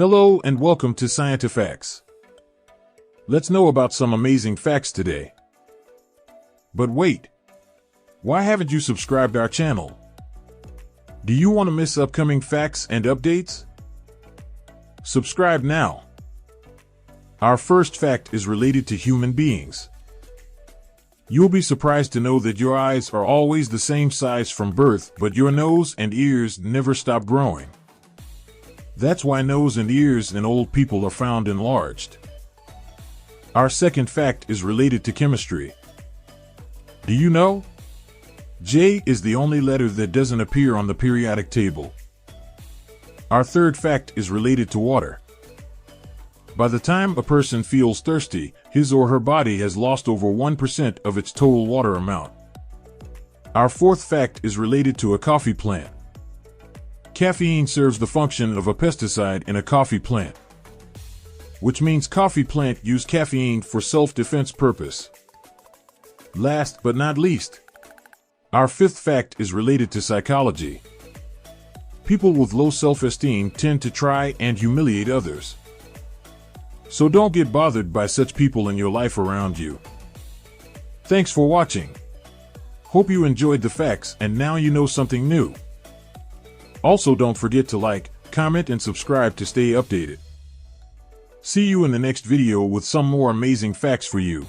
Hello and welcome to Scientifacts. Let's know about some amazing facts today. But wait, why haven't you subscribed our channel? Do you want to miss upcoming facts and updates? Subscribe now. Our first fact is related to human beings. You'll be surprised to know that your eyes are always the same size from birth, but your nose and ears never stop growing. That's why nose and ears in old people are found enlarged. Our second fact is related to chemistry. Do you know? J is the only letter that doesn't appear on the periodic table. Our third fact is related to water. By the time a person feels thirsty, his or her body has lost over 1% of its total water amount. Our fourth fact is related to a coffee plant. Caffeine serves the function of a pesticide in a coffee plant, which means coffee plant use caffeine for self-defense purpose. Last but not least, our fifth fact is related to psychology. People with low self-esteem tend to try and humiliate others. So don't get bothered by such people in your life around you. Thanks for watching. Hope you enjoyed the facts and now you know something new. Also, don't forget to like, comment, and subscribe to stay updated. See you in the next video with some more amazing facts for you.